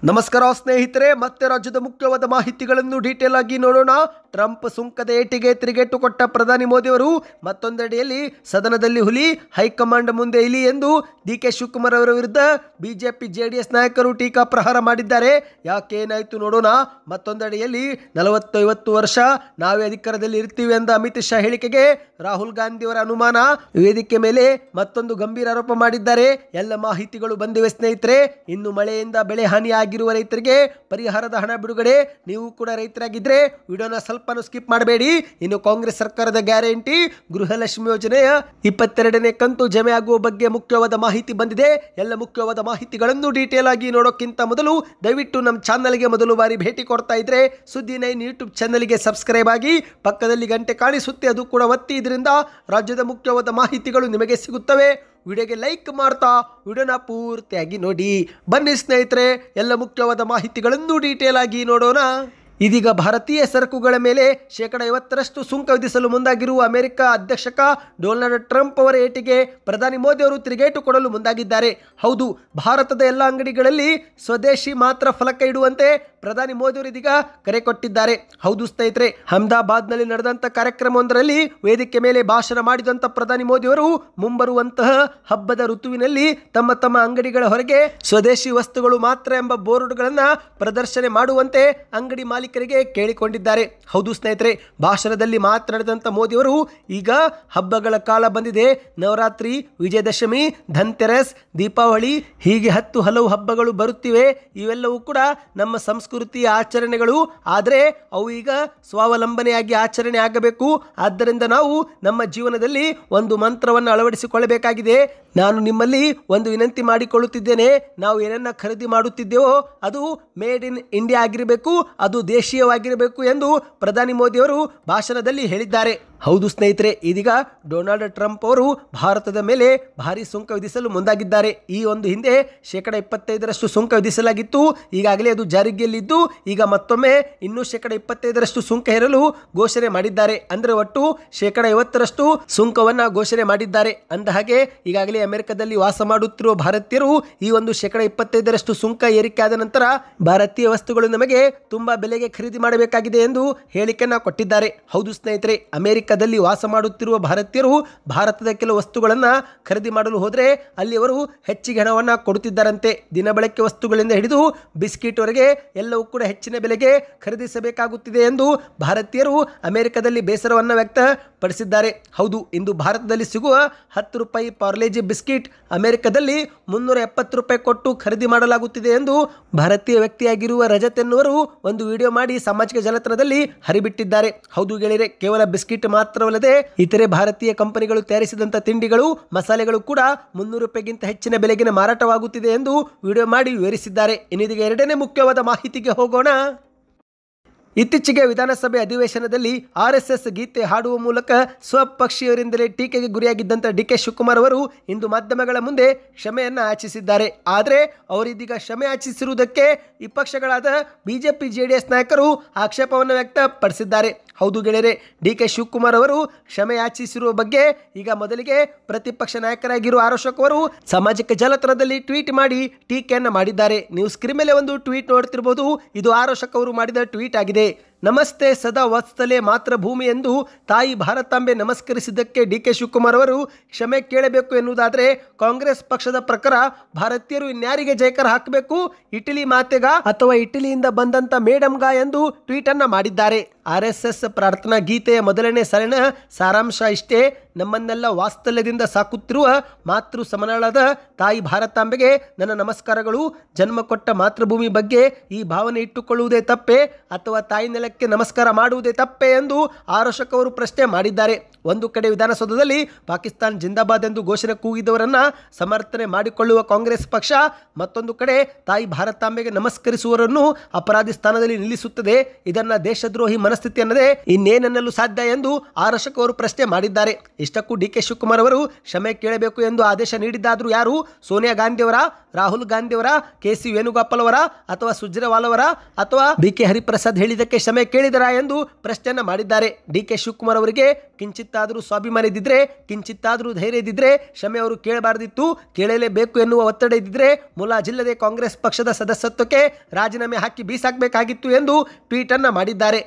ನಮಸ್ಕಾರ ಸ್ನೇಹಿತರೆ, ಮತ್ತೆ ರಾಜ್ಯದ ಮುಖ್ಯವಾದ ಮಾಹಿತಿಗಳನ್ನು ಡೀಟೇಲ್ ಆಗಿ ನೋಡೋಣ. ಟ್ರಂಪ್ ಸುಂಕದ ಏಟಿಗೆ ತಿರುಗೇಟು ಕೊಟ್ಟ ಪ್ರಧಾನಿ ಮೋದಿಯವರು ಮತ್ತೊಂದೆಡೆಯಲ್ಲಿ ಸದನದಲ್ಲಿ ಹುಲಿ ಹೈಕಮಾಂಡ್ ಮುಂದೆ ಇಲಿ ಎಂದು ಡಿಕೆ ಶಿವಕುಮಾರ್ ಅವರ ವಿರುದ್ಧ ಬಿಜೆಪಿ ಜೆಡಿಎಸ್ ನಾಯಕರು ಟೀಕಾ ಪ್ರಹಾರ ಮಾಡಿದ್ದಾರೆ. ಯಾಕೆ ಏನಾಯ್ತು ನೋಡೋಣ. ಮತ್ತೊಂದೆಡೆಯಲ್ಲಿ 40-50 ವರ್ಷ ನಾವೇ ಅಧಿಕಾರದಲ್ಲಿ ಇರ್ತೀವಿ ಎಂದ ಅಮಿತ್ ಶಾ ಹೇಳಿಕೆಗೆ ರಾಹುಲ್ ಗಾಂಧಿ ಅವರ ಅನುಮಾನ. ವೇದಿಕೆ ಮೇಲೆ ಮತ್ತೊಂದು ಗಂಭೀರ ಆರೋಪ ಮಾಡಿದ್ದಾರೆ. ಎಲ್ಲ ಮಾಹಿತಿಗಳು ಬಂದಿವೆ ಸ್ನೇಹಿತರೆ. ಇನ್ನು ಮಳೆಯಿಂದ ಬೆಳೆ ಹಾನಿ ಆಗಿರುವ ರೈತರಿಗೆ ಪರಿಹಾರದ ಹಣ ಬಿಡುಗಡೆ. ನೀವು ಕೂಡ ರೈತರಾಗಿದ್ರೆ ವಿಡಿಯೋನ ಸ್ವಲ್ಪ ಸ್ಕಿಪ್ ಮಾಡಬೇಡಿ. ಇನ್ನು ಕಾಂಗ್ರೆಸ್ ಸರ್ಕಾರದ ಗ್ಯಾರಂಟಿ ಗೃಹಲಕ್ಷ್ಮಿ ಯೋಜನೆಯ 22ನೇ ಕಂತು ಜಮೆ ಆಗುವ ಬಗ್ಗೆ ಮುಖ್ಯವಾದ ಮಾಹಿತಿ ಬಂದಿದೆ. ಎಲ್ಲ ಮುಖ್ಯವಾದ ಮಾಹಿತಿಗಳನ್ನು ಡೀಟೇಲ್ ಆಗಿ ನೋಡೋಕ್ಕಿಂತ ಮೊದಲು ದಯವಿಟ್ಟು ನಮ್ಮ ಚಾನಲ್ಗೆ ಮೊದಲು ಬಾರಿ ಭೇಟಿ ಕೊಡ್ತಾ ಇದ್ರೆ ಸುದ್ದಿ9 ಯೂಟ್ಯೂಬ್ ಚಾನಲ್ಗೆ ಸಬ್ಸ್ಕ್ರೈಬ್ ಆಗಿ ಪಕ್ಕದಲ್ಲಿ ಗಂಟೆ ಕಾಣಿಸುತ್ತೆ, ಅದು ಕೂಡ ಒತ್ತಿ. ಇದರಿಂದ ರಾಜ್ಯದ ಮುಖ್ಯವಾದ ಮಾಹಿತಿಗಳು ನಿಮಗೆ ಸಿಗುತ್ತವೆ. ವಿಡಿಯೋಗೆ ಲೈಕ್ ಮಾಡ್ತಾ ವಿಡಿಯೋನ ಪೂರ್ತಿಯಾಗಿ ನೋಡಿ. ಬನ್ನಿ ಸ್ನೇಹಿತರೆ, ಎಲ್ಲ ಮುಖ್ಯವಾದ ಮಾಹಿತಿಗಳನ್ನು ಡೀಟೇಲ್ ಆಗಿ ನೋಡೋಣ. ಇದೀಗ ಭಾರತೀಯ ಸರಕುಗಳ ಮೇಲೆ 50% ಸುಂಕ ವಿಧಿಸಲು ಮುಂದಾಗಿರುವ ಅಮೆರಿಕ ಅಧ್ಯಕ್ಷ ಡೊನಾಲ್ಡ್ ಟ್ರಂಪ್ ಅವರ ಏಟಿಗೆ ಪ್ರಧಾನಿ ಮೋದಿ ಅವರು ತಿರುಗೇಟು ಕೊಡಲು ಮುಂದಾಗಿದ್ದಾರೆ. ಹೌದು, ಭಾರತದ ಎಲ್ಲ ಅಂಗಡಿಗಳಲ್ಲಿ ಸ್ವದೇಶಿ ಮಾತ್ರ ಫಲಕ ಇಡುವಂತೆ ಪ್ರಧಾನಿ ಮೋದಿ ಅವರು ಇದೀಗ ಕರೆ ಕೊಟ್ಟಿದ್ದಾರೆ. ಹೌದು ಸ್ನೇಹಿತರೆ, ಅಹಮದಾಬಾದ್ನಲ್ಲಿ ನಡೆದಂಥ ಕಾರ್ಯಕ್ರಮವೊಂದರಲ್ಲಿ ವೇದಿಕೆ ಮೇಲೆ ಭಾಷಣ ಮಾಡಿದಂಥ ಪ್ರಧಾನಿ ಮೋದಿ ಅವರು ಮುಂಬರುವಂತಹ ಹಬ್ಬದ ಋತುವಿನಲ್ಲಿ ತಮ್ಮ ತಮ್ಮ ಅಂಗಡಿಗಳ ಹೊರಗೆ ಸ್ವದೇಶಿ ವಸ್ತುಗಳು ಮಾತ್ರ ಎಂಬ ಬೋರ್ಡ್ಗಳನ್ನು ಪ್ರದರ್ಶನ ಮಾಡುವಂತೆ ಅಂಗಡಿ ಮಾಲೀಕರಿಗೆ ಕೇಳಿಕೊಂಡಿದ್ದಾರೆ. ಹೌದು ಸ್ನೇಹಿತರೆ, ಭಾಷಣದಲ್ಲಿ ಮಾತನಾಡಿದಂಥ ಮೋದಿಯವರು ಈಗ ಹಬ್ಬಗಳ ಕಾಲ ಬಂದಿದೆ. ನವರಾತ್ರಿ, ವಿಜಯದಶಮಿ, ಧನ್ತೆರಸ್, ದೀಪಾವಳಿ ಹೀಗೆ ಹಲವು ಹಬ್ಬಗಳು ಬರುತ್ತಿವೆ. ಇವೆಲ್ಲವೂ ಕೂಡ ನಮ್ಮ ಸಂಸ್ಕೃತಿಯ ಆಚರಣೆಗಳು. ಆದರೆ ಅವು ಈಗ ಸ್ವಾವಲಂಬನೆಯಾಗಿ ಆಚರಣೆ ಆಗಬೇಕು. ಆದ್ದರಿಂದ ನಾವು ನಮ್ಮ ಜೀವನದಲ್ಲಿ ಒಂದು ಮಂತ್ರವನ್ನು ಅಳವಡಿಸಿಕೊಳ್ಳಬೇಕಾಗಿದೆ. ನಾನು ನಿಮ್ಮಲ್ಲಿ ಒಂದು ವಿನಂತಿ ಮಾಡಿಕೊಳ್ಳುತ್ತಿದ್ದೇನೆ. ನಾವು ಏನನ್ನ ಖರೀದಿ ಮಾಡುತ್ತಿದ್ದೇವೋ ಅದು ಮೇಡ್ ಇನ್ ಇಂಡಿಯಾ ಆಗಿರಬೇಕು, ಅದು ದೇಶೀಯವಾಗಿರಬೇಕು ಎಂದು ಪ್ರಧಾನಿ ಮೋದಿಯವರು ಭಾಷಣದಲ್ಲಿ ಹೇಳಿದ್ದಾರೆ. ಹೌದು ಸ್ನೇಹಿತರೆ, ಇದೀಗ ಡೊನಾಲ್ಡ್ ಟ್ರಂಪ್ ಅವರು ಭಾರತದ ಮೇಲೆ ಭಾರಿ ಸುಂಕ ವಿಧಿಸಲು ಮುಂದಾಗಿದ್ದಾರೆ. ಈ ಒಂದು ಹಿಂದೆ 25% ಸುಂಕ ವಿಧಿಸಲಾಗಿತ್ತು. ಈಗಾಗಲೇ ಅದು ಜಾರಿಗೆಯಲ್ಲಿದ್ದು ಈಗ ಮತ್ತೊಮ್ಮೆ ಇನ್ನೂ 25% ಸುಂಕ ಹೇರಲು ಘೋಷಣೆ ಮಾಡಿದ್ದಾರೆ. ಅಂದರೆ ಒಟ್ಟು 50% ಸುಂಕವನ್ನು ಘೋಷಣೆ ಮಾಡಿದ್ದಾರೆ. ಅಂದ ಹಾಗೆ ಈಗಾಗಲೇ ಅಮೆರಿಕದಲ್ಲಿ ವಾಸ ಮಾಡುತ್ತಿರುವ ಭಾರತೀಯರು ಈ ಒಂದು 25% ಸುಂಕ ಏರಿಕೆ ಆದ ನಂತರ ಭಾರತೀಯ ವಸ್ತುಗಳು ನಮಗೆ ತುಂಬಾ ಬೆಲೆಗೆ ಖರೀದಿ ಮಾಡಬೇಕಾಗಿದೆ ಎಂದು ಹೇಳಿಕೆಯನ್ನು ಕೊಟ್ಟಿದ್ದಾರೆ. ಹೌದು ಸ್ನೇಹಿತರೆ, ಅಮೆರಿಕದಲ್ಲಿ ವಾಸ ಮಾಡುತ್ತಿರುವ ಭಾರತೀಯರು ಭಾರತದ ಕೆಲವು ವಸ್ತುಗಳನ್ನು ಖರೀದಿ ಮಾಡಲು ಹೋದರೆ ಅಲ್ಲಿ ಅವರು ಹೆಚ್ಚಿಗೆ ಹಣವನ್ನು ಕೊಡುತ್ತಿದ್ದಾರಂತೆ. ದಿನಬಳಕೆ ವಸ್ತುಗಳಿಂದ ಹಿಡಿದು ಬಿಸ್ಕಿಟ್ ವರೆಗೆ ಎಲ್ಲವೂ ಕೂಡ ಹೆಚ್ಚಿನ ಬೆಲೆಗೆ ಖರೀದಿಸಬೇಕಾಗುತ್ತಿದೆ ಎಂದು ಭಾರತೀಯರು ಅಮೆರಿಕದಲ್ಲಿ ಬೇಸರವನ್ನು ವ್ಯಕ್ತಪಡಿಸಿದ್ದಾರೆ. ಹೌದು, ಇಂದು ಭಾರತದಲ್ಲಿ ಸಿಗುವ 10 ರೂಪಾಯಿ ಪಾರ್ಲೇಜಿ ಬಿಸ್ಕಿಟ್ ಅಮೆರಿಕದಲ್ಲಿ 370 ರೂಪಾಯಿ ಕೊಟ್ಟು ಖರೀದಿ ಮಾಡಲಾಗುತ್ತಿದೆ ಎಂದು ಭಾರತೀಯ ವ್ಯಕ್ತಿಯಾಗಿರುವ ರಜತ್ ಎನ್ನುವರು ಒಂದು ವಿಡಿಯೋ ಮಾಡಿ ಸಾಮಾಜಿಕ ಜಾಲತಾಣದಲ್ಲಿ ಹರಿಬಿಟ್ಟಿದ್ದಾರೆ. ಹೌದು ಗೆಳೆಯರೆ, ಕೇವಲ ಬಿಸ್ಕಿಟ್ ಮಾತ್ರವಲ್ಲದೆ ಇತರೆ ಭಾರತೀಯ ಕಂಪನಿಗಳು ತಯಾರಿಸಿದಂಥ ತಿಂಡಿಗಳು, ಮಸಾಲೆಗಳು ಕೂಡ 300 ರೂಪಾಯಿಗಿಂತ ಹೆಚ್ಚಿನ ಬೆಲೆಗೆ ಮಾರಾಟವಾಗುತ್ತಿದೆ ಎಂದು ವಿಡಿಯೋ ಮಾಡಿ ವಿವರಿಸಿದ್ದಾರೆ. ಇನ್ನೀಗ ಎರಡನೇ ಮುಖ್ಯವಾದ ಮಾಹಿತಿಗೆ ಹೋಗೋಣ. ಇತ್ತೀಚೆಗೆ ವಿಧಾನಸಭೆ ಅಧಿವೇಶನದಲ್ಲಿ RSS ಗೀತೆ ಹಾಡುವ ಮೂಲಕ ಸ್ವಪಕ್ಷೀಯರಿಂದಲೇ ಟೀಕೆಗೆ ಗುರಿಯಾಗಿದ್ದಂಥ ಡಿಕೆ ಶಿವಕುಮಾರ್ ಅವರು ಇಂದು ಮಾಧ್ಯಮಗಳ ಮುಂದೆ ಕ್ಷಮೆಯನ್ನು ಯಾಚಿಸಿದ್ದಾರೆ. ಆದರೆ ಅವರಿದೀಗ ಕ್ಷಮೆ ಯಾಚಿಸಿರುವುದಕ್ಕೆ ವಿಪಕ್ಷಗಳಾದ ಬಿಜೆಪಿ ಜೆಡಿಎಸ್ ನಾಯಕರು ಆಕ್ಷೇಪವನ್ನು ವ್ಯಕ್ತಪಡಿಸಿದ್ದಾರೆ. ಹೌದು ಗೆಳೆಯರೆ, ಡಿಕೆ ಶಿವಕುಮಾರ್ ಅವರು ಕ್ಷಮೆ ಯಾಚಿಸಿರುವ ಬಗ್ಗೆ ಈಗ ಮೊದಲಿಗೆ ಪ್ರತಿಪಕ್ಷ ನಾಯಕರಾಗಿರುವ ಆರೋಶಕ್ ಅವರು ಸಾಮಾಜಿಕ ಜಾಲತಾಣದಲ್ಲಿ ಟ್ವೀಟ್ ಮಾಡಿ ಟೀಕೆಯನ್ನು ಮಾಡಿದ್ದಾರೆ. ನೀವು ಸ್ಕ್ರೀನ್ ಮೇಲೆ ಒಂದು ಟ್ವೀಟ್ ನೋಡ್ತಿರಬಹುದು. ಇದು ಆರೋಶಕ್ ಅವರು ಮಾಡಿದ ಟ್ವೀಟ್ ಆಗಿದೆ. ನಮಸ್ತೆ ಸದಾ ವಾತ್ಸಲ್ಯ ಮಾತೃಭೂಮಿ ಎಂದು ತಾಯಿ ಭಾರತಾಂಬೆ ನಮಸ್ಕರಿಸಿದ್ದಕ್ಕೆ ಡಿಕೆ ಶಿವಕುಮಾರ್ ಅವರು ಕ್ಷಮೆ ಕೇಳಬೇಕು ಎನ್ನುವುದಾದರೆ ಕಾಂಗ್ರೆಸ್ ಪಕ್ಷದ ಪ್ರಕಾರ ಭಾರತೀಯರು ಇನ್ಯಾರಿಗೆ ಜೈಕಾರ ಹಾಕಬೇಕು, ಇಟಲಿ ಮಾತೆಗ ಅಥವಾ ಇಟಲಿಯಿಂದ ಬಂದಂತ ಮೇಡಮ್ಗ ಎಂದು ಟ್ವೀಟ್ ಅನ್ನ ಮಾಡಿದ್ದಾರೆ. RSS ಪ್ರಾರ್ಥನಾ ಗೀತೆಯ ಮೊದಲನೇ ಸಾಲಿನ ಸಾರಾಂಶ ಇಷ್ಟೇ: ನಮ್ಮನ್ನೆಲ್ಲ ವಾತ್ಸಲ್ಯದಿಂದ ಸಾಕುತ್ತಿರುವ ಮಾತೃ ಸಮನಾಳಾದ ತಾಯಿ ಭಾರತಾಂಬೆಗೆ ನನ್ನ ನಮಸ್ಕಾರಗಳು. ಜನ್ಮ ಕೊಟ್ಟ ಮಾತೃಭೂಮಿ ಬಗ್ಗೆ ಈ ಭಾವನೆ ಇಟ್ಟುಕೊಳ್ಳುವುದೇ ತಪ್ಪೆ ಅಥವಾ ತಾಯಿ ನೆಲಕ್ಕೆ ನಮಸ್ಕಾರ ಮಾಡುವುದೇ ತಪ್ಪೆ ಎಂದು ಆರೋಶಕ್ ಅವರು ಪ್ರಶ್ನೆ ಮಾಡಿದ್ದಾರೆ. ಒಂದು ಕಡೆ ವಿಧಾನಸೌಧದಲ್ಲಿ ಪಾಕಿಸ್ತಾನ್ ಜಿಂದಾಬಾದ್ ಎಂದು ಘೋಷಣೆ ಕೂಗಿದವರನ್ನ ಸಮರ್ಥನೆ ಮಾಡಿಕೊಳ್ಳುವ ಕಾಂಗ್ರೆಸ್ ಪಕ್ಷ ಮತ್ತೊಂದು ಕಡೆ ತಾಯಿ ಭಾರತಾಂಬೆಗೆ ನಮಸ್ಕರಿಸುವವರನ್ನು ಅಪರಾಧಿ ಸ್ಥಾನದಲ್ಲಿ ನಿಲ್ಲಿಸುತ್ತದೆ. ಇದನ್ನ ದೇಶದ್ರೋಹಿ ಮನಸ್ಥಿತಿ ಅನ್ನದೇ ಇನ್ನೇನನ್ನಲು ಸಾಧ್ಯ ಎಂದು ಆರೋಶಕ್ ಅವರು ಪ್ರಶ್ನೆ ಮಾಡಿದ್ದಾರೆ. ಇಷ್ಟಕ್ಕೂ ಡಿಕೆ ಶಿವಕುಮಾರ್ ಅವರು ಕ್ಷಮೆ ಕೇಳಬೇಕು ಎಂದು ಆದೇಶ ನೀಡಿದ್ದಾದರೂ ಯಾರು? ಸೋನಿಯಾ ಗಾಂಧಿ ಅವರ, ರಾಹುಲ್ ಗಾಂಧಿ ಅವರ, KC ವೇಣುಗೋಪಾಲ್ ಅವರ ಅಥವಾ ಸುರ್ಜೇವಾಲಾ ಅವರ ಅಥವಾ BK ಹರಿಪ್ರಸಾದ್ ಹೇಳಿದ್ದಕ್ಕೆ ಕ್ಷಮೆ ಕೇಳಿದರಾ ಎಂದು ಪ್ರಶ್ನೆಯನ್ನ ಮಾಡಿದ್ದಾರೆ. ಡಿಕೆ ಶಿವಕುಮಾರ್ ಅವರಿಗೆ ಕಿಂಚಿತ್ತ ಕಿಂಚಿತ್ತಾದರೂ ಸ್ವಾಭಿಮಾನ ಇದ್ದಿದ್ರೆ, ಕಿಂಚಿತ್ತಾದರೂ ಧೈರ್ಯ ಇದ್ದಿದ್ರೆ ಕ್ಷಮೆ ಅವರು ಕೇಳಬಾರ್ದಿತ್ತು. ಕೇಳಲೇಬೇಕು ಎನ್ನುವ ಒತ್ತಡ ಇದ್ದಿದ್ರೆ ಮುಲಾಜಿಲ್ಲದೆ ಕಾಂಗ್ರೆಸ್ ಪಕ್ಷದ ಸದಸ್ಯತ್ವಕ್ಕೆ ರಾಜೀನಾಮೆ ಹಾಕಿ ಬೀಸಾಕಬೇಕಾಗಿತ್ತು ಎಂದು ಟ್ವೀಟ್ ಅನ್ನು ಮಾಡಿದ್ದಾರೆ.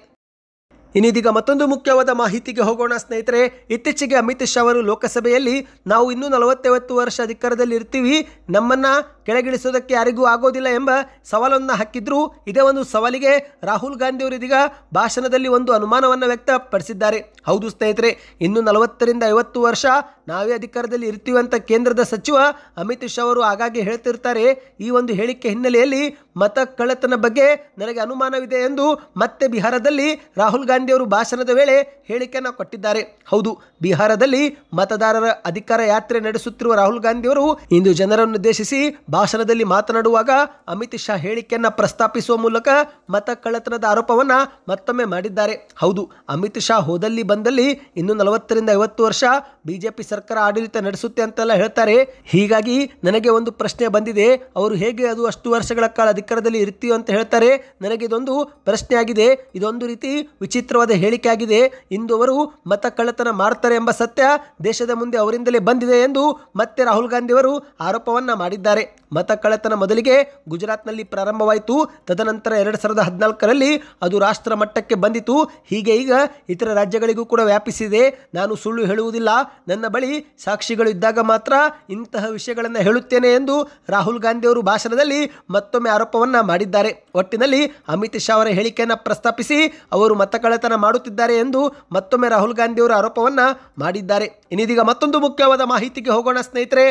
ಇನ್ನೀಗ ಮತ್ತೊಂದು ಮುಖ್ಯವಾದ ಮಾಹಿತಿಗೆ ಹೋಗೋಣ ಸ್ನೇಹಿತರೆ. ಇತ್ತೀಚೆಗೆ ಅಮಿತ್ ಶಾ ಅವರು ಲೋಕಸಭೆಯಲ್ಲಿ ನಾವು ಇನ್ನೂ 40-50 ವರ್ಷ ಅಧಿಕಾರದಲ್ಲಿ ಇರ್ತೀವಿ, ನಮ್ಮನ್ನು ಕೆಳಗಿಳಿಸೋದಕ್ಕೆ ಯಾರಿಗೂ ಆಗೋದಿಲ್ಲ ಎಂಬ ಸವಾಲನ್ನು ಹಾಕಿದ್ರು. ಇದೇ ಒಂದು ಸವಾಲಿಗೆ ರಾಹುಲ್ ಗಾಂಧಿ ಅವರು ಇದೀಗ ಭಾಷಣದಲ್ಲಿ ಒಂದು ಅನುಮಾನವನ್ನು ವ್ಯಕ್ತಪಡಿಸಿದ್ದಾರೆ. ಹೌದು ಸ್ನೇಹಿತರೆ, ಇನ್ನು 40-50 ವರ್ಷ ನಾವೇ ಅಧಿಕಾರದಲ್ಲಿ ಇರ್ತೀವಿ ಅಂತ ಕೇಂದ್ರದ ಸಚಿವ ಅಮಿತ್ ಶಾ ಅವರು ಆಗಾಗ್ಗೆ ಹೇಳ್ತಿರ್ತಾರೆ. ಈ ಒಂದು ಹೇಳಿಕೆ ಹಿನ್ನೆಲೆಯಲ್ಲಿ ಮತ ಕಳ್ಳತನ ಬಗ್ಗೆ ನನಗೆ ಅನುಮಾನವಿದೆ ಎಂದು ಮತ್ತೆ ಬಿಹಾರದಲ್ಲಿ ರಾಹುಲ್ ಗಾಂಧಿ ಅವರು ಭಾಷಣದ ವೇಳೆ ಹೇಳಿಕೆಯನ್ನು ಕೊಟ್ಟಿದ್ದಾರೆ. ಹೌದು, ಬಿಹಾರದಲ್ಲಿ ಮತದಾರರ ಅಧಿಕಾರ ಯಾತ್ರೆ ನಡೆಸುತ್ತಿರುವ ರಾಹುಲ್ ಗಾಂಧಿ ಅವರು ಇಂದು ಜನರನ್ನುದ್ದೇಶಿಸಿ ಭಾಷಣದಲ್ಲಿ ಮಾತನಾಡುವಾಗ ಅಮಿತ್ ಶಾ ಹೇಳಿಕೆಯನ್ನು ಪ್ರಸ್ತಾಪಿಸುವ ಮೂಲಕ ಮತ ಕಳ್ಳತನದ ಆರೋಪವನ್ನ ಮತ್ತೊಮ್ಮೆ ಮಾಡಿದ್ದಾರೆ. ಹೌದು, ಅಮಿತ್ ಶಾ ಹೋದಲ್ಲಿ ಬಂದಲ್ಲಿ ಇನ್ನು 40-50 ವರ್ಷ ಬಿಜೆಪಿ ಸರ್ಕಾರ ಆಡಳಿತ ನಡೆಸುತ್ತೆ ಅಂತೆಲ್ಲ ಹೇಳ್ತಾರೆ. ಹೀಗಾಗಿ ನನಗೆ ಒಂದು ಪ್ರಶ್ನೆ ಬಂದಿದೆ, ಅವರು ಹೇಗೆ ಅದು ಅಷ್ಟು ವರ್ಷಗಳ ಕಾಲ ಅಧಿಕಾರದಲ್ಲಿ ಇರ್ತೀವಿ ಅಂತ ಹೇಳ್ತಾರೆ? ನನಗೆ ಇದೊಂದು ಪ್ರಶ್ನೆ ಆಗಿದೆ. ಇದೊಂದು ರೀತಿ ವಿಚಿತ್ರವಾದ ಹೇಳಿಕೆ ಆಗಿದೆ. ಇಂದು ಅವರು ಮತ ಕಳ್ಳತನ ಮಾಡ್ತಾರೆ ಎಂಬ ಸತ್ಯ ದೇಶದ ಮುಂದೆ ಅವರಿಂದಲೇ ಬಂದಿದೆ ಎಂದು ಮತ್ತೆ ರಾಹುಲ್ ಗಾಂಧಿ ಅವರು ಆರೋಪವನ್ನ ಮಾಡಿದ್ದಾರೆ. ಮತ ಕಳ್ಳತನ ಮೊದಲಿಗೆ ಗುಜರಾತ್ನಲ್ಲಿ ಪ್ರಾರಂಭವಾಯಿತು. ತದನಂತರ 2014ರಲ್ಲಿ ಅದು ರಾಷ್ಟ್ರ ಮಟ್ಟಕ್ಕೆ ಬಂದಿತು. ಹೀಗೆ ಈಗ ಇತರ ರಾಜ್ಯಗಳಿಗೂ ಕೂಡ ವ್ಯಾಪಿಸಿದೆ. ನಾನು ಸುಳ್ಳು ಹೇಳುವುದಿಲ್ಲ, ನನ್ನ ಬಳಿ ಸಾಕ್ಷಿಗಳು ಇದ್ದಾಗ ಮಾತ್ರ ಇಂತಹ ವಿಷಯಗಳನ್ನು ಹೇಳುತ್ತೇನೆ ಎಂದು ರಾಹುಲ್ ಗಾಂಧಿ ಅವರು ಭಾಷಣದಲ್ಲಿ ಮತ್ತೊಮ್ಮೆ ಆರೋಪವನ್ನ ಮಾಡಿದ್ದಾರೆ. ಒಟ್ಟಿನಲ್ಲಿ ಅಮಿತ್ ಶಾ ಅವರ ಹೇಳಿಕೆಯನ್ನು ಪ್ರಸ್ತಾಪಿಸಿ ಅವರು ಮತ ಕಳ್ಳತನ ಮಾಡುತ್ತಿದ್ದಾರೆ ಎಂದು ಮತ್ತೊಮ್ಮೆ ರಾಹುಲ್ ಗಾಂಧಿ ಅವರು ಆರೋಪವನ್ನ ಮಾಡಿದ್ದಾರೆ. ಇನ್ನೀಗ ಮತ್ತೊಂದು ಮುಖ್ಯವಾದ ಮಾಹಿತಿಗೆ ಹೋಗೋಣ ಸ್ನೇಹಿತರೆ.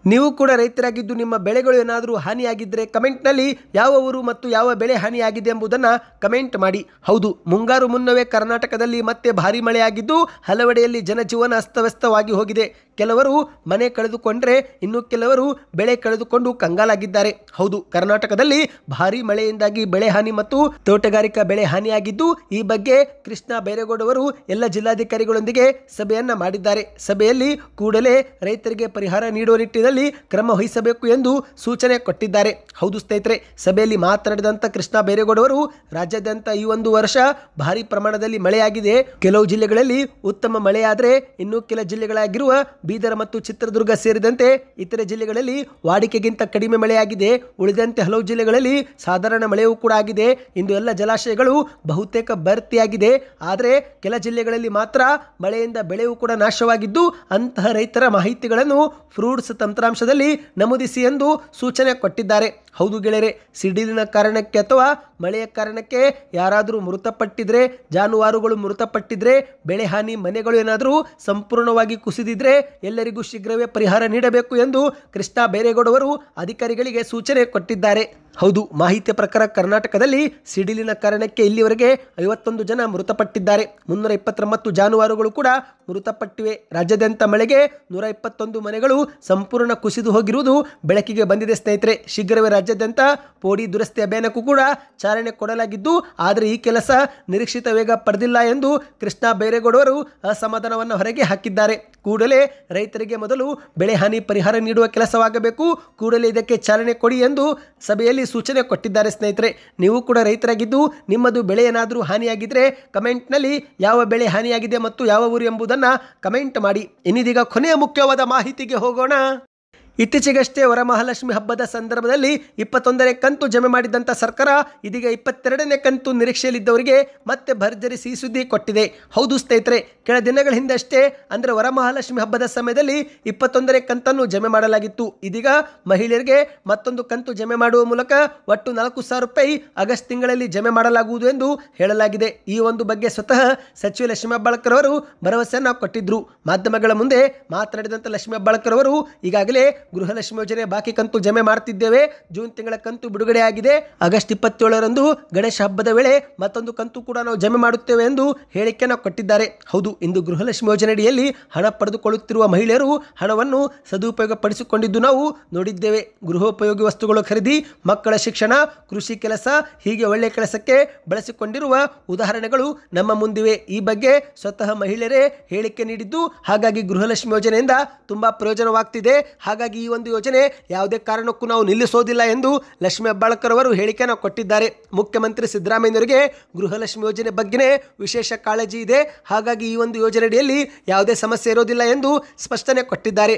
ನೀವು ಕೂಡ ರೈತರಾಗಿದ್ದು ನಿಮ್ಮ ಬೆಳೆಗಳು ಏನಾದರೂ ಹಾನಿಯಾಗಿದ್ದರೆ ಕಮೆಂಟ್ನಲ್ಲಿ ಯಾವ ಊರು ಮತ್ತು ಯಾವ ಬೆಳೆ ಹಾನಿಯಾಗಿದೆ ಎಂಬುದನ್ನು ಕಮೆಂಟ್ ಮಾಡಿ. ಹೌದು, ಮುಂಗಾರು ಮುನ್ನವೇ ಕರ್ನಾಟಕದಲ್ಲಿ ಮತ್ತೆ ಭಾರಿ ಮಳೆಯಾಗಿದ್ದು ಹಲವೆಡೆಯಲ್ಲಿ ಜನಜೀವನ ಅಸ್ತವ್ಯಸ್ತವಾಗಿ ಹೋಗಿದೆ. ಕೆಲವರು ಮನೆ ಕಳೆದುಕೊಂಡ್ರೆ ಇನ್ನು ಕೆಲವರು ಬೆಳೆ ಕಳೆದುಕೊಂಡು ಕಂಗಾಲಾಗಿದ್ದಾರೆ. ಹೌದು, ಕರ್ನಾಟಕದಲ್ಲಿ ಭಾರಿ ಮಳೆಯಿಂದಾಗಿ ಬೆಳೆ ಹಾನಿ ಮತ್ತು ತೋಟಗಾರಿಕಾ ಬೆಳೆ ಹಾನಿಯಾಗಿದ್ದು ಈ ಬಗ್ಗೆ ಕೃಷ್ಣ ಬೈರೇಗೌಡ ಅವರು ಎಲ್ಲ ಜಿಲ್ಲಾಧಿಕಾರಿಗಳೊಂದಿಗೆ ಸಭೆಯನ್ನ ಮಾಡಿದ್ದಾರೆ. ಸಭೆಯಲ್ಲಿ ಕೂಡಲೇ ರೈತರಿಗೆ ಪರಿಹಾರ ನೀಡುವ ನಿಟ್ಟಿನಲ್ಲಿ ಕ್ರಮ ವಹಿಸಬೇಕು ಎಂದು ಸೂಚನೆ ಕೊಟ್ಟಿದ್ದಾರೆ. ಹೌದು ಸ್ನೇಹಿತರೆ, ಸಭೆಯಲ್ಲಿ ಮಾತನಾಡಿದಂಥ ಕೃಷ್ಣ ಬೈರೇಗೌಡ ಅವರು ರಾಜ್ಯಾದ್ಯಂತ ಈ ಒಂದು ವರ್ಷ ಭಾರಿ ಪ್ರಮಾಣದಲ್ಲಿ ಮಳೆಯಾಗಿದೆ. ಕೆಲವು ಜಿಲ್ಲೆಗಳಲ್ಲಿ ಉತ್ತಮ ಮಳೆಯಾದರೆ ಇನ್ನು ಕೆಲ ಜಿಲ್ಲೆಗಳಾಗಿರುವ ಬೀದರ್ ಮತ್ತು ಚಿತ್ರದುರ್ಗ ಸೇರಿದಂತೆ ಇತರೆ ಜಿಲ್ಲೆಗಳಲ್ಲಿ ವಾಡಿಕೆಗಿಂತ ಕಡಿಮೆ ಮಳೆಯಾಗಿದೆ. ಉಳಿದಂತೆ ಹಲವು ಜಿಲ್ಲೆಗಳಲ್ಲಿ ಸಾಧಾರಣ ಮಳೆಯೂ ಕೂಡ ಆಗಿದೆ. ಇಂದು ಎಲ್ಲ ಜಲಾಶಯಗಳು ಬಹುತೇಕ ಭರ್ತಿಯಾಗಿದೆ. ಆದರೆ ಕೆಲ ಜಿಲ್ಲೆಗಳಲ್ಲಿ ಮಾತ್ರ ಮಳೆಯಿಂದ ಬೆಳೆಯೂ ಕೂಡ ನಾಶವಾಗಿದ್ದು ಅಂತಹ ರೈತರ ಮಾಹಿತಿಗಳನ್ನು ಫ್ರೂಟ್ಸ್ ತಂತ್ರಾಂಶದಲ್ಲಿ ನಮೂದಿಸಿ ಎಂದು ಸೂಚನೆ ಕೊಟ್ಟಿದ್ದಾರೆ. ಹೌದು ಗೆಳೆಯರೆ, ಸಿಡಿಲಿನ ಕಾರಣಕ್ಕೆ ಅಥವಾ ಮಳೆಯ ಕಾರಣಕ್ಕೆ ಯಾರಾದರೂ ಮೃತಪಟ್ಟಿದ್ರೆ, ಜಾನುವಾರುಗಳು ಮೃತಪಟ್ಟಿದ್ರೆ, ಬೆಳೆ ಹಾನಿ ಮನೆಗಳು ಏನಾದರೂ ಸಂಪೂರ್ಣವಾಗಿ ಕುಸಿದಿದ್ರೆ ಎಲ್ಲರಿಗೂ ಶೀಘ್ರವೇ ಪರಿಹಾರ ನೀಡಬೇಕು ಎಂದು ಕೃಷ್ಣ ಬೈರೇಗೌಡ ಅವರು ಅಧಿಕಾರಿಗಳಿಗೆ ಸೂಚನೆ ಕೊಟ್ಟಿದ್ದಾರೆ. ಹೌದು, ಮಾಹಿತಿಯ ಪ್ರಕಾರ ಕರ್ನಾಟಕದಲ್ಲಿ ಸಿಡಿಲಿನ ಕಾರಣಕ್ಕೆ ಇಲ್ಲಿವರೆಗೆ 51 ಜನ ಮೃತಪಟ್ಟಿದ್ದಾರೆ. 329 ಜಾನುವಾರುಗಳು ಕೂಡ ಮೃತಪಟ್ಟಿವೆ. ರಾಜ್ಯಾದ್ಯಂತ ಮಳೆಗೆ 121 ಮನೆಗಳು ಸಂಪೂರ್ಣ ಕುಸಿದು ಹೋಗಿರುವುದು ಬೆಳಕಿಗೆ ಬಂದಿದೆ ಸ್ನೇಹಿತರೆ. ಶೀಘ್ರವೇ ರಾಜ್ಯಾದ್ಯಂತ ಪೋಡಿ ದುರಸ್ತಿ ಅಭಿಯಾನಕ್ಕೂ ಕೂಡ ಚಾಲನೆ ಕೊಡಲಾಗಿದ್ದು ಆದರೆ ಈ ಕೆಲಸ ನಿರೀಕ್ಷಿತ ವೇಗ ಪಡೆದಿಲ್ಲ ಎಂದು ಕೃಷ್ಣ ಬೈರೇಗೌಡ ಅವರು ಅಸಮಾಧಾನವನ್ನು ಹೊರಗೆ ಹಾಕಿದ್ದಾರೆ. ಕೂಡಲೇ ರೈತರಿಗೆ ಮೊದಲು ಬೆಳೆ ಹಾನಿ ಪರಿಹಾರ ನೀಡುವ ಕೆಲಸವಾಗಬೇಕು, ಕೂಡಲೇ ಇದಕ್ಕೆ ಚಾಲನೆ ಕೊಡಿ ಎಂದು ಸಭೆಯಲ್ಲಿ ಸೂಚನೆ ಕೊಟ್ಟಿದ್ದಾರೆ. ಸ್ನೇಹಿತರೆ, ನೀವು ಕೂಡ ರೈತರಾಗಿದ್ದು ನಿಮ್ಮದು ಬೆಳೆ ಏನಾದರೂ ಹಾನಿಯಾಗಿದ್ದರೆ ಕಮೆಂಟ್ನಲ್ಲಿ ಯಾವ ಬೆಳೆ ಹಾನಿಯಾಗಿದೆ ಮತ್ತು ಯಾವ ಊರು ಎಂಬುದನ್ನು ಕಮೆಂಟ್ ಮಾಡಿ. ಇನ್ನೀಗ ಕೊನೆಯ ಮುಖ್ಯವಾದ ಮಾಹಿತಿಗೆ ಹೋಗೋಣ. ಇತ್ತೀಚೆಗಷ್ಟೇ ವರಮಹಾಲಕ್ಷ್ಮಿ ಹಬ್ಬದ ಸಂದರ್ಭದಲ್ಲಿ 21ನೇ ಕಂತು ಜಮೆ ಮಾಡಿದಂಥ ಸರ್ಕಾರ ಇದೀಗ 22ನೇ ಕಂತು ನಿರೀಕ್ಷೆಯಲ್ಲಿದ್ದವರಿಗೆ ಮತ್ತೆ ಭರ್ಜರಿ ಸಿಹಿ ಸುದ್ದಿ ಕೊಟ್ಟಿದೆ. ಹೌದು ಸ್ನೇಹಿತರೆ, ಕೆಲ ದಿನಗಳ ಹಿಂದಷ್ಟೇ ಅಂದರೆ ವರಮಹಾಲಕ್ಷ್ಮಿ ಹಬ್ಬದ ಸಮಯದಲ್ಲಿ 21ನೇ ಕಂತನ್ನು ಜಮೆ ಮಾಡಲಾಗಿತ್ತು. ಇದೀಗ ಮಹಿಳೆಯರಿಗೆ ಮತ್ತೊಂದು ಕಂತು ಜಮೆ ಮಾಡುವ ಮೂಲಕ ಒಟ್ಟು 4,000 ರೂಪಾಯಿ ಆಗಸ್ಟ್ ತಿಂಗಳಲ್ಲಿ ಜಮೆ ಮಾಡಲಾಗುವುದು ಎಂದು ಹೇಳಲಾಗಿದೆ. ಈ ಒಂದು ಬಗ್ಗೆ ಸ್ವತಃ ಸಚಿವೆ ಲಕ್ಷ್ಮೀ ಹೆಬ್ಬಾಳ್ಕರ್ ಅವರು ಭರವಸೆಯನ್ನು ಕೊಟ್ಟಿದ್ರು. ಮಾಧ್ಯಮಗಳ ಮುಂದೆ ಮಾತನಾಡಿದಂಥ ಲಕ್ಷ್ಮೀ ಹೆಬ್ಬಾಳ್ಕರ್ ಅವರು ಈಗಾಗಲೇ ಗೃಹಲಕ್ಷ್ಮಿ ಯೋಜನೆ ಬಾಕಿ ಕಂತು ಜಮೆ ಮಾಡುತ್ತಿದ್ದೇವೆ, ಜೂನ್ ತಿಂಗಳ ಕಂತು ಬಿಡುಗಡೆ ಆಗಿದೆ, ಆಗಸ್ಟ್ 27ರಂದು ಗಣೇಶ ಹಬ್ಬದ ವೇಳೆ ಮತ್ತೊಂದು ಕಂತು ಕೂಡ ನಾವು ಜಮೆ ಮಾಡುತ್ತೇವೆ ಎಂದು ಹೇಳಿಕೆಯನ್ನು ಕೊಟ್ಟಿದ್ದಾರೆ. ಹೌದು, ಇಂದು ಗೃಹಲಕ್ಷ್ಮಿ ಯೋಜನೆಯಡಿಯಲ್ಲಿ ಹಣ ಪಡೆದುಕೊಳ್ಳುತ್ತಿರುವ ಮಹಿಳೆಯರು ಹಣವನ್ನು ಸದುಪಯೋಗ ಪಡಿಸಿಕೊಂಡಿದ್ದು ನಾವು ನೋಡಿದ್ದೇವೆ. ಗೃಹೋಪಯೋಗಿ ವಸ್ತುಗಳು ಖರೀದಿ, ಮಕ್ಕಳ ಶಿಕ್ಷಣ, ಕೃಷಿ ಕೆಲಸ ಹೀಗೆ ಒಳ್ಳೆಯ ಕೆಲಸಕ್ಕೆ ಬಳಸಿಕೊಂಡಿರುವ ಉದಾಹರಣೆಗಳು ನಮ್ಮ ಮುಂದಿವೆ. ಈ ಬಗ್ಗೆ ಸ್ವತಃ ಮಹಿಳೆಯರೇ ಹೇಳಿಕೆ ನೀಡಿದ್ದು ಹಾಗಾಗಿ ಗೃಹಲಕ್ಷ್ಮಿ ಯೋಜನೆಯಿಂದ ತುಂಬಾ ಪ್ರಯೋಜನವಾಗ್ತಿದೆ. ಹಾಗಾಗಿ ಹೀಗಾಗಿ ಈ ಒಂದು ಯೋಜನೆ ಯಾವುದೇ ಕಾರಣಕ್ಕೂ ನಾವು ನಿಲ್ಲಿಸೋದಿಲ್ಲ ಎಂದು ಲಕ್ಷ್ಮೀ ಹೆಬ್ಬಾಳ್ಕರ್ ಅವರು ಹೇಳಿಕೆಯನ್ನು ಕೊಟ್ಟಿದ್ದಾರೆ. ಮುಖ್ಯಮಂತ್ರಿ ಸಿದ್ದರಾಮಯ್ಯನವರಿಗೆ ಗೃಹಲಕ್ಷ್ಮಿ ಯೋಜನೆ ಬಗ್ಗೆನೇ ವಿಶೇಷ ಕಾಳಜಿ ಇದೆ, ಹಾಗಾಗಿ ಈ ಒಂದು ಯೋಜನೆಯಡಿಯಲ್ಲಿ ಯಾವುದೇ ಸಮಸ್ಯೆ ಇರೋದಿಲ್ಲ ಎಂದು ಸ್ಪಷ್ಟನೆ ಕೊಟ್ಟಿದ್ದಾರೆ.